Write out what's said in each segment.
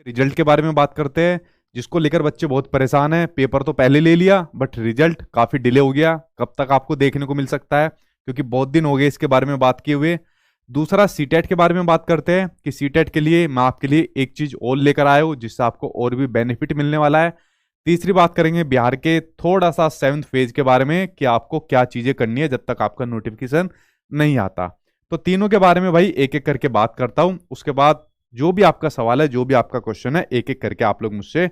Result के बारे में बात करते हैं, जिसको लेकर बच्चे बहुत परेशान हैं। पेपर तो पहले ले लिया बट रिजल्ट काफी डिले हो गया, कब तक आपको देखने को मिल सकता है, क्योंकि बहुत दिन हो गए इसके बारे में बात किए हुए। दूसरा सीटेट के बारे में बात करते हैं कि सीटेट के लिए मैं आपके लिए एक चीज और लेकर आया हूँ जिससे आपको और भी बेनिफिट मिलने वाला है। तीसरी बात करेंगे बिहार के थोड़ा सा 7th फेज के बारे में कि आपको क्या चीजें करनी है जब तक आपका नोटिफिकेशन नहीं आता। तो तीनों के बारे में भाई एक एक करके बात करता हूं, उसके बाद जो भी आपका सवाल है, जो भी आपका क्वेश्चन है, एक एक करके आप लोग मुझसे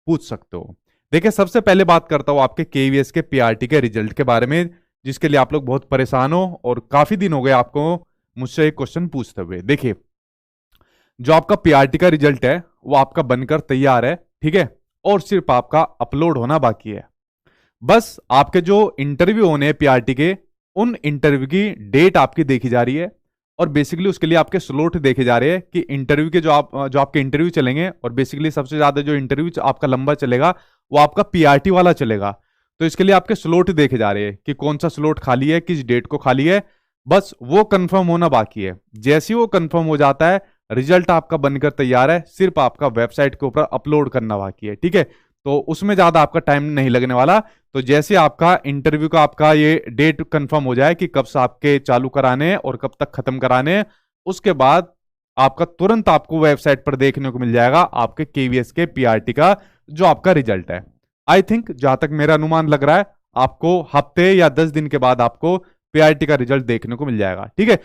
पूछ सकते हो। देखिए, सबसे पहले बात करता हूं आपके केवीएस के पीआरटी के रिजल्ट के बारे में, जिसके लिए आप लोग बहुत परेशान हो और काफी दिन हो गए आपको मुझसे एक क्वेश्चन पूछते हुए। देखिए, जो आपका पीआरटी का रिजल्ट है वो आपका बनकर तैयार है, ठीक है, और सिर्फ आपका अपलोड होना बाकी है। बस आपके जो इंटरव्यू होने हैं पीआरटी के, उन इंटरव्यू की डेट आपकी देखी जा रही है और बेसिकली उसके लिए आपके स्लॉट देखे जा रहे हैं कि इंटरव्यू के जो आपके इंटरव्यू चलेंगे, और बेसिकली सबसे ज्यादा जो इंटरव्यू आपका लंबा चलेगा वो आपका पीआरटी वाला चलेगा। तो इसके लिए आपके स्लॉट देखे जा रहे हैं कि कौन सा स्लॉट खाली है, किस डेट को खाली है। बस वो कंफर्म होना बाकी है। जैसे ही वो कंफर्म हो जाता है, रिजल्ट आपका बनकर तैयार है, सिर्फ आपका वेबसाइट के ऊपर अपलोड करना बाकी है, ठीक है। तो उसमें ज्यादा आपका टाइम नहीं लगने वाला। तो जैसे आपका इंटरव्यू का आपका ये डेट कंफर्म हो जाए कि कब से आपके चालू कराने हैं और कब तक खत्म कराने हैं, उसके बाद आपका तुरंत आपको वेबसाइट पर देखने को मिल जाएगा आपके केवीएस के पीआरटी का जो आपका रिजल्ट है। आई थिंक, जहां तक मेरा अनुमान लग रहा है, आपको हफ्ते या 10 दिन के बाद आपको पीआरटी का रिजल्ट देखने को मिल जाएगा, ठीक है।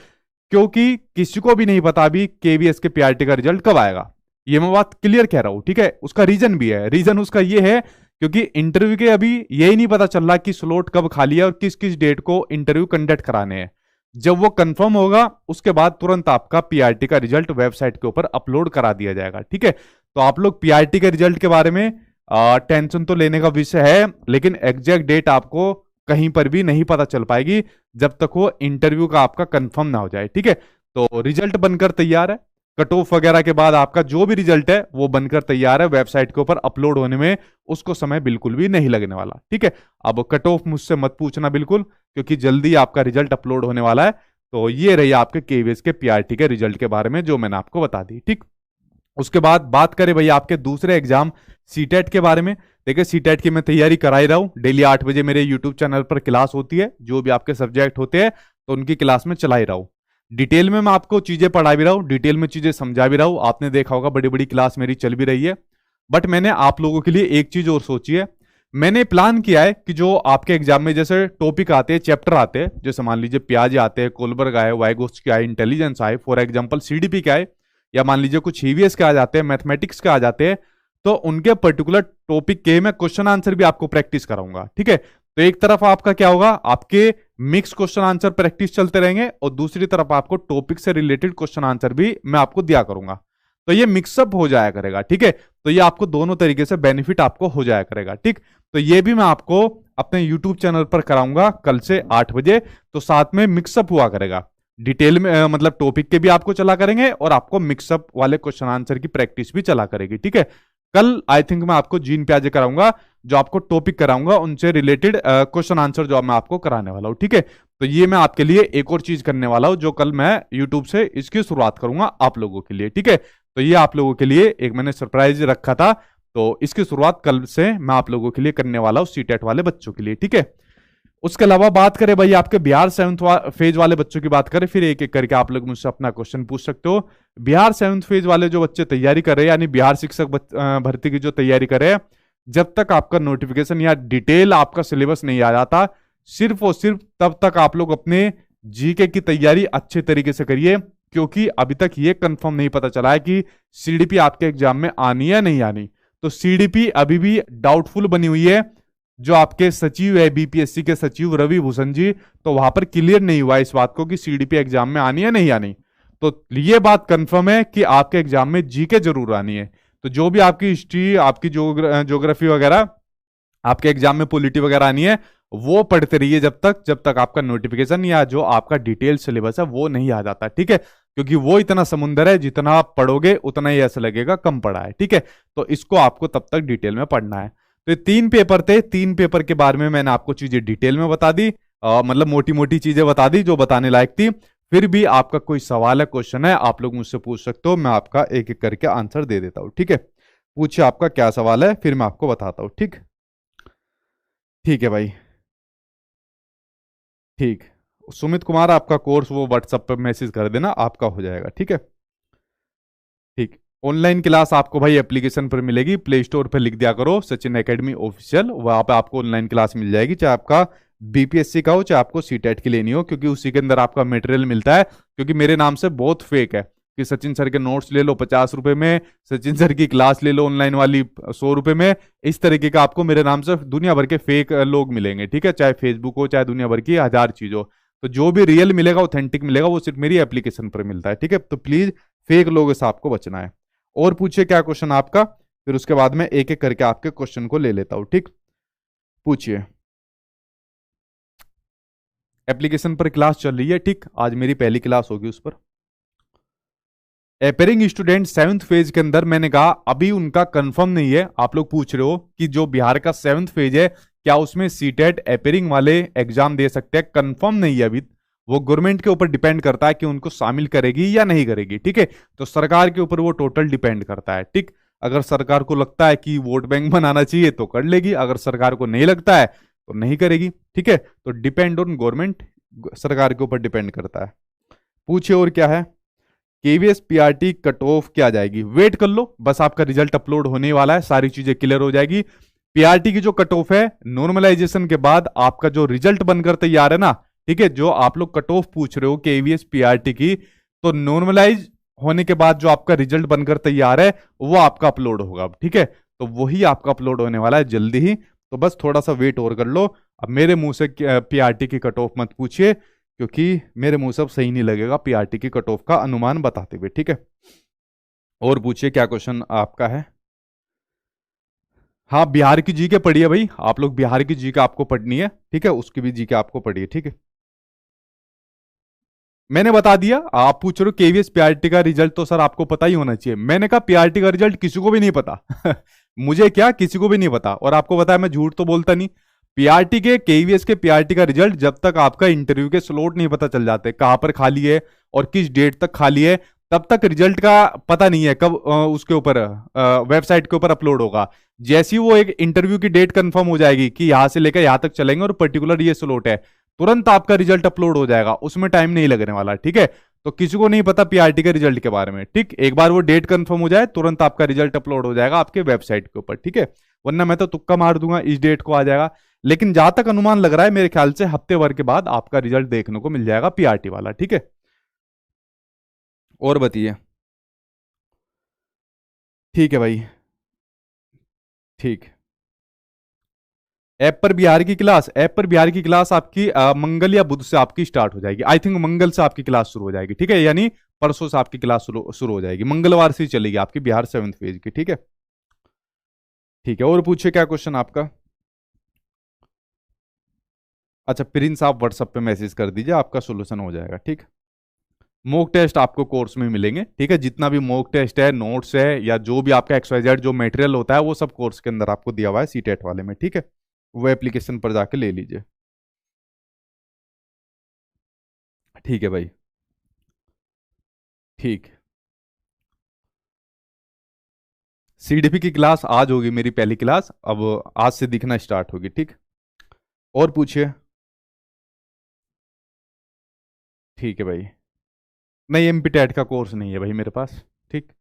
क्योंकि किसी को भी नहीं पता अभी केवीएस के पीआरटी का रिजल्ट कब आएगा, ये मैं बात क्लियर कह रहा हूं, ठीक है। उसका रीजन भी है, रीजन उसका ये है क्योंकि इंटरव्यू के अभी यही नहीं पता चल रहा कि स्लॉट कब खाली है और किस किस डेट को इंटरव्यू कंडक्ट कराने हैं। जब वो कंफर्म होगा उसके बाद तुरंत आपका पीआरटी का रिजल्ट वेबसाइट के ऊपर अपलोड करा दिया जाएगा, ठीक है। तो आप लोग पीआरटी के रिजल्ट के बारे में टेंशन तो लेने का विषय है, लेकिन एग्जैक्ट डेट आपको कहीं पर भी नहीं पता चल पाएगी जब तक वो इंटरव्यू का आपका कंफर्म ना हो जाए, ठीक है। तो रिजल्ट बनकर तैयार है, कट ऑफ वगैरह के बाद आपका जो भी रिजल्ट है वो बनकर तैयार है, वेबसाइट के ऊपर अपलोड होने में उसको समय बिल्कुल भी नहीं लगने वाला, ठीक है। अब कट ऑफ मुझसे मत पूछना बिल्कुल, क्योंकि जल्दी आपका रिजल्ट अपलोड होने वाला है। तो ये रही आपके केवीएस के पीआरटी के रिजल्ट के बारे में जो मैंने आपको बता दी, ठीक। उसके बाद बात करें भैया आपके दूसरे एग्जाम सीटेट के बारे में। देखिए, सीटेट की मैं तैयारी करा ही रहा हूँ, डेली 8 बजे मेरे यूट्यूब चैनल पर क्लास होती है, जो भी आपके सब्जेक्ट होते हैं तो उनकी क्लास में चला ही रहा हूँ। डिटेल में मैं आपको चीजें पढ़ा भी रहा हूँ, डिटेल में चीजें समझा भी रहा हूँ। आपने देखा होगा बड़ी बड़ी क्लास मेरी चल भी रही है। बट मैंने आप लोगों के लिए एक चीज और सोची है। मैंने प्लान किया है कि जो आपके एग्जाम में जैसे टॉपिक आते हैं, चैप्टर आते हैं, जैसे मान लीजिए प्याज आते हैं, कोलबर्ग आए, वाइगोस के आए, इंटेलिजेंस आए, फॉर एग्जाम्पल सीडीपी के आए, या मान लीजिए कुछ ईवीएस के आ जाते हैं, मैथमेटिक्स के आ जाते हैं, तो उनके पर्टिकुलर टॉपिक के मैं क्वेश्चन आंसर भी आपको प्रैक्टिस कराऊंगा, ठीक है। तो एक तरफ आपका क्या होगा, आपके मिक्स क्वेश्चन आंसर प्रैक्टिस चलते रहेंगे और दूसरी तरफ आपको टॉपिक से रिलेटेड क्वेश्चन आंसर भी मैं आपको दिया करूंगा। तो ये मिक्सअप हो जाया करेगा, ठीक है। तो ये आपको दोनों तरीके से बेनिफिट आपको हो जाया करेगा, ठीक। तो ये भी मैं आपको अपने यूट्यूब चैनल पर कराऊंगा कल से 8 बजे। तो साथ में मिक्सअप हुआ करेगा, डिटेल में मतलब टॉपिक के भी आपको चला करेंगे और आपको मिक्सअप वाले क्वेश्चन आंसर की प्रैक्टिस भी चला करेगी, ठीक है। कल आई थिंक मैं आपको जीन प्याजे कराऊंगा, जो आपको टॉपिक कराऊंगा उनसे रिलेटेड क्वेश्चन आंसर जो मैं आपको कराने वाला हूं, ठीक है। तो ये मैं आपके लिए एक और चीज करने वाला हूं जो कल मैं यूट्यूब से इसकी शुरुआत करूंगा आप लोगों के लिए, ठीक है। तो ये आप लोगों के लिए एक मैंने सरप्राइज रखा था, तो इसकी शुरुआत कल से मैं आप लोगों के लिए करने वाला हूं, सीटेट वाले बच्चों के लिए, ठीक है। उसके अलावा बात करें भाई आपके बिहार 7th फेज वाले बच्चों की बात करें, फिर एक एक करके आप लोग मुझसे अपना क्वेश्चन पूछ सकते हो। बिहार 7th फेज वाले जो बच्चे तैयारी कर रहे हैं, यानी बिहार शिक्षक भर्ती की जो तैयारी कर रहे हैं, जब तक आपका नोटिफिकेशन या डिटेल आपका सिलेबस नहीं आ जाता, सिर्फ और सिर्फ तब तक आप लोग अपने जीके की तैयारी अच्छे तरीके से करिए, क्योंकि अभी तक ये कंफर्म नहीं पता चला है कि सीडीपी आपके एग्जाम में आनी है नहीं आनी। तो सीडीपी अभी भी डाउटफुल बनी हुई है। जो आपके सचिव है बीपीएससी के सचिव रवि भूषण जी, तो वहां पर क्लियर नहीं हुआ इस बात को कि सीडीपी एग्जाम में आनी है नहीं आनी। तो ये बात कंफर्म है कि आपके एग्जाम में जीके जरूर आनी है। तो जो भी आपकी हिस्ट्री, आपकी ज्योग्राफी वगैरह, आपके एग्जाम में पॉलिटी वगैरह आनी है, वो पढ़ते रहिए जब तक आपका नोटिफिकेशन या जो आपका डिटेल सिलेबस है वो नहीं आ जाता, ठीक है। क्योंकि वो इतना समुंदर है, जितना आप पढ़ोगे उतना ही ऐसा लगेगा कम पढ़ा है, ठीक है। तो इसको आपको तब तक डिटेल में पढ़ना है। तो 3 पेपर थे, 3 पेपर के बारे में मैंने आपको चीजें डिटेल में बता दी, मतलब मोटी मोटी चीजें बता दी जो बताने लायक थी। फिर भी आपका कोई सवाल है, क्वेश्चन है, आप लोग मुझसे पूछ सकते हो, मैं आपका एक एक करके आंसर दे देता हूँ, ठीक है। पूछिए आपका क्या सवाल है, फिर मैं आपको बताता हूँ, ठीक। ठीक है भाई। ठीक। सुमित कुमार, आपका कोर्स वो व्हाट्सएप पर मैसेज कर देना, आपका हो जाएगा, ठीक है। ठीक। ऑनलाइन क्लास आपको भाई एप्लीकेशन पर मिलेगी, प्ले स्टोर पर लिख दिया करो सचिन एकेडमी ऑफिशियल, वहां पे आपको ऑनलाइन क्लास मिल जाएगी, चाहे आपका बीपीएससी का हो चाहे आपको सीटेट की लेनी हो, क्योंकि उसी के अंदर आपका मटेरियल मिलता है। क्योंकि मेरे नाम से बहुत फेक है कि सचिन सर के नोट्स ले लो 50 रुपए में, सचिन सर की क्लास ले लो ऑनलाइन वाली 100 रुपए में। इस तरीके का आपको मेरे नाम से दुनिया भर के फेक लोग मिलेंगे, ठीक है, चाहे फेसबुक हो चाहे दुनिया भर की हजार चीज हो। तो जो भी रियल मिलेगा, ऑथेंटिक मिलेगा, वो सिर्फ मेरी एप्लीकेशन पर मिलता है, ठीक है। तो प्लीज फेक लोगों से आपको बचना है। और पूछिए क्या क्वेश्चन आपका, फिर उसके बाद में एक एक करके आपके क्वेश्चन को ले लेता हूं, ठीक। पूछिए। एप्लीकेशन पर क्लास चल रही है, ठीक, आज मेरी पहली क्लास होगी उस पर। एपेयरिंग स्टूडेंट 7th फेज के अंदर, मैंने कहा अभी उनका कंफर्म नहीं है। आप लोग पूछ रहे हो कि जो बिहार का 7th फेज है, क्या उसमें सीटेट एपेयरिंग वाले एग्जाम दे सकते हैं, कंफर्म नहीं है अभी। वो गवर्नमेंट के ऊपर डिपेंड करता है कि उनको शामिल करेगी या नहीं करेगी, ठीक है। तो सरकार के ऊपर वो टोटल डिपेंड करता है, ठीक। अगर सरकार को लगता है कि वोट बैंक बनाना चाहिए तो कर लेगी, अगर सरकार को नहीं लगता है तो नहीं करेगी, ठीक है। तो डिपेंड ऑन गवर्नमेंट, सरकार के ऊपर डिपेंड करता है। पूछिए और क्या है। केवीएस पीआरटी कट ऑफ क्या जाएगी, वेट कर लो, बस आपका रिजल्ट अपलोड होने वाला है, सारी चीजें क्लियर हो जाएगी। पीआरटी की जो कट ऑफ है, नॉर्मलाइजेशन के बाद आपका जो रिजल्ट बनकर तैयार है ना, ठीक है, जो आप लोग कट ऑफ पूछ रहे हो केवीएस पीआरटी की, तो नॉर्मलाइज होने के बाद जो आपका रिजल्ट बनकर तैयार है वो आपका अपलोड होगा, ठीक है। तो वही आपका अपलोड होने वाला है जल्दी ही, तो बस थोड़ा सा वेट और कर लो। अब मेरे मुंह से पीआरटी की कट ऑफ मत पूछिए, क्योंकि मेरे मुंह से अब सही नहीं लगेगा पीआरटी की कट ऑफ का अनुमान बताते हुए, ठीक है। और पूछिए क्या क्वेश्चन आपका है। हाँ, बिहार की जीके पढ़िए भाई, आप लोग बिहार की जीके आपको पढ़नी है, ठीक है, उसकी भी जीके आपको पढ़िए, ठीक है। मैंने बता दिया, आप पूछ रहे हो केवीएस पीआरटी का रिजल्ट, तो सर आपको पता ही होना चाहिए। मैंने कहा पीआरटी का रिजल्ट किसी को भी नहीं पता मुझे क्या, किसी को भी नहीं पता, और आपको पता है मैं झूठ तो बोलता नहीं। पीआरटी के केवीएस के पीआरटी का रिजल्ट जब तक आपका इंटरव्यू के स्लॉट नहीं पता चल जाते, कहां पर खाली है और किस डेट तक खाली है, तब तक रिजल्ट का पता नहीं है कब उसके ऊपर वेबसाइट के ऊपर अपलोड होगा। जैसी वो एक इंटरव्यू की डेट कंफर्म हो जाएगी कि यहां से लेकर यहां तक चलेंगे और पर्टिकुलर ये स्लॉट है, तुरंत आपका रिजल्ट अपलोड हो जाएगा, उसमें टाइम नहीं लगने वाला, ठीक है। तो किसी को नहीं पता पीआरटी के रिजल्ट के बारे में, ठीक। एक बार वो डेट कंफर्म हो जाए तुरंत आपका रिजल्ट अपलोड हो जाएगा आपके वेबसाइट के ऊपर, ठीक है। वरना मैं तो तुक्का मार दूंगा इस डेट को आ जाएगा, लेकिन जहां तक अनुमान लग रहा है मेरे ख्याल से हफ्ते भर के बाद आपका रिजल्ट देखने को मिल जाएगा पीआरटी वाला, ठीक है। और बताइए। ठीक है भाई। ठीक। ऐप पर बिहार की क्लास आपकी मंगल या बुध से आपकी स्टार्ट हो जाएगी, आई थिंक मंगल से आपकी क्लास शुरू हो जाएगी, ठीक है, यानी परसों से आपकी क्लास शुरू हो जाएगी, मंगलवार से ही चलेगी आपकी बिहार 7th फेज की, ठीक है। ठीक है, और पूछिए क्या क्वेश्चन आपका। अच्छा, प्रिंस आप व्हाट्सएप पे मैसेज कर दीजिए, आपका सोल्यूशन हो जाएगा, ठीक। मॉक टेस्ट आपको कोर्स में मिलेंगे, ठीक है, जितना भी मॉक टेस्ट है, नोट्स है, या जो भी आपका XYZ जो मटेरियल होता है, वो सब कोर्स के अंदर आपको दिया हुआ है सीटेट वाले में, ठीक है। वो एप्लीकेशन पर जाके ले लीजिए। ठीक है भाई। ठीक। सीडीपी की क्लास आज होगी मेरी पहली क्लास, अब आज से दिखना स्टार्ट होगी, ठीक। और पूछिए। ठीक है भाई। नहीं, एमपी टेट का कोर्स नहीं है भाई मेरे पास, ठीक।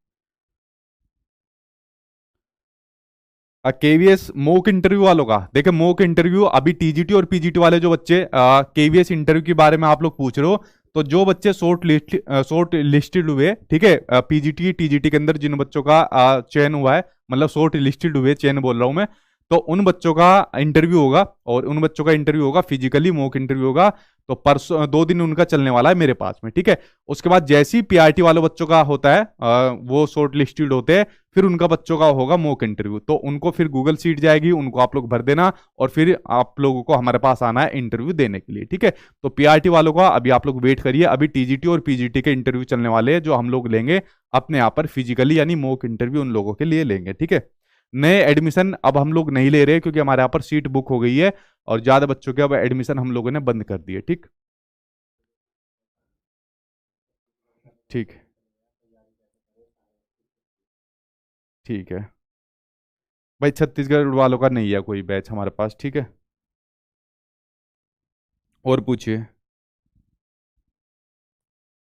केवीएस मॉक इंटरव्यू वालों का देखिए, मॉक इंटरव्यू अभी टीजीटी और पीजीटी वाले जो बच्चे केवीएस इंटरव्यू के बारे में आप लोग पूछ रहे हो, तो जो बच्चे शॉर्ट लिस्टेड हुए, ठीक है, पीजीटी टीजीटी के अंदर जिन बच्चों का चयन हुआ है, मतलब शॉर्ट लिस्टेड हुए, चयन बोल रहा हूं मैं, तो उन बच्चों का इंटरव्यू होगा, और उन बच्चों का इंटरव्यू होगा फिजिकली, मॉक इंटरव्यू होगा। तो परसों 2 दिन उनका चलने वाला है मेरे पास में, ठीक है। उसके बाद जैसे ही पीआरटी वाले बच्चों का होता है, वो शॉर्ट लिस्टेड होते हैं, फिर उनका बच्चों का होगा मॉक इंटरव्यू, तो उनको फिर गूगल सीट जाएगी, उनको आप लोग भर देना, और फिर आप लोगों को हमारे पास आना है इंटरव्यू देने के लिए, ठीक है। तो पीआरटी वालों का अभी आप लोग वेट करिए, अभी टीजीटी और पीजीटी के इंटरव्यू चलने वाले हैं, जो हम लोग लेंगे अपने यहाँ पर फिजिकली, यानी मॉक इंटरव्यू उन लोगों के लिए लेंगे, ठीक है। नए एडमिशन अब हम लोग नहीं ले रहे, क्योंकि हमारे यहाँ पर सीट बुक हो गई है, और ज्यादा बच्चों के अब एडमिशन हम लोगों ने बंद कर दिए, ठीक। ठीक है। ठीक है भाई, छत्तीसगढ़ वालों का नहीं है कोई बैच हमारे पास, ठीक है। और पूछिए।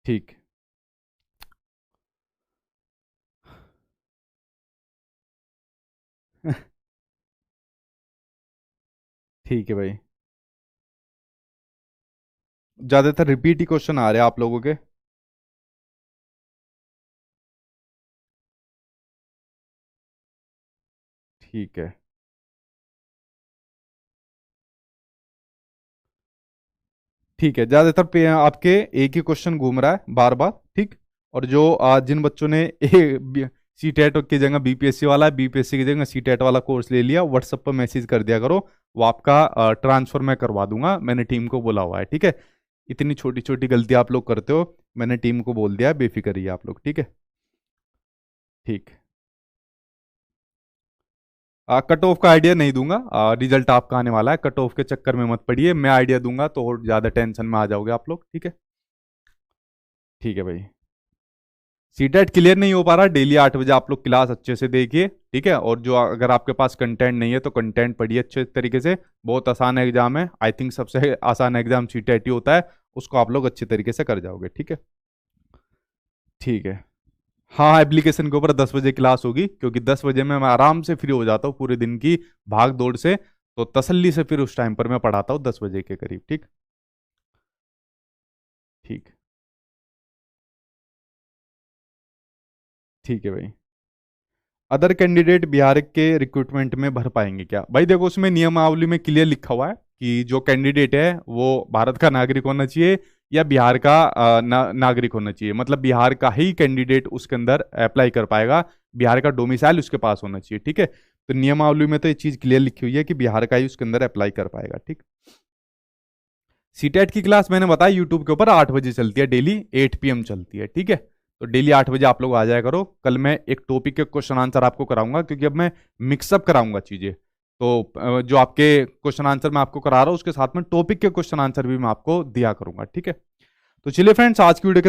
ठीक। ठीक है भाई। ज्यादातर रिपीट ही क्वेश्चन आ रहे हैं आप लोगों के। ठीक है। ठीक है, ज्यादातर आपके एक ही क्वेश्चन घूम रहा है बार बार, ठीक। और जो जिन बच्चों ने सी टेट की जगह बीपीएससी वाला, बीपीएससी की जगह सी टेट वाला कोर्स ले लिया, व्हाट्सएप पर मैसेज कर दिया करो। वो आपका ट्रांसफर मैं करवा दूंगा, मैंने टीम को बोला हुआ है, ठीक है। इतनी छोटी छोटी गलती आप लोग करते हो, मैंने टीम को बोल दिया है, बेफिक्र रहिए आप लोग, ठीक है। ठीक। कट ऑफ का आइडिया नहीं दूंगा, रिजल्ट आपका आने वाला है, कट ऑफ के चक्कर में मत पड़िए, मैं आइडिया दूंगा तो और ज्यादा टेंशन में आ जाओगे आप लोग, ठीक है। ठीक है भाई। सीटेट क्लियर नहीं हो पा रहा, डेली 8 बजे आप लोग क्लास अच्छे से देखिए, ठीक है। और जो अगर आपके पास कंटेंट नहीं है तो कंटेंट पढ़िए अच्छे तरीके से, बहुत आसान एग्जाम है, आई थिंक सबसे आसान एग्जाम सीटेट ही होता है, उसको आप लोग अच्छे तरीके से कर जाओगे, ठीक है। ठीक है। हाँ, एप्लीकेशन के ऊपर 10 बजे क्लास होगी, क्योंकि 10 बजे में मैं आराम से फ्री हो जाता हूँ पूरे दिन की भाग दौड़ से, तो तसल्ली से फिर उस टाइम पर मैं पढ़ाता हूँ 10 बजे के करीब, ठीक। ठीक। ठीक है भाई। अदर कैंडिडेट बिहार के रिक्रूटमेंट में भर पाएंगे क्या? भाई देखो, उसमें नियमावली में क्लियर लिखा हुआ है कि जो कैंडिडेट है वो भारत का नागरिक होना चाहिए या बिहार का नागरिक होना चाहिए, मतलब बिहार का ही कैंडिडेट उसके अंदर अप्लाई कर पाएगा, बिहार का डोमिसाइल उसके पास होना चाहिए, ठीक है। तो नियमावली में तो ये चीज क्लियर लिखी हुई है कि बिहार का ही उसके अंदर अप्लाई कर पाएगा, ठीक। सीटेट की क्लास मैंने बताया यूट्यूब के ऊपर 8 बजे चलती है, डेली 8 PM चलती है, ठीक है। तो डेली 8 बजे आप लोग आ जाया करो। कल मैं एक टॉपिक के क्वेश्चन आंसर आपको कराऊंगा, क्योंकि अब मैं मिक्सअप कराऊंगा चीजें, तो जो आपके क्वेश्चन आंसर मैं आपको करा रहा हूँ उसके साथ में टॉपिक के क्वेश्चन आंसर भी मैं आपको दिया करूंगा, ठीक है। तो चलिए फ्रेंड्स, आज की वीडियो के अंदर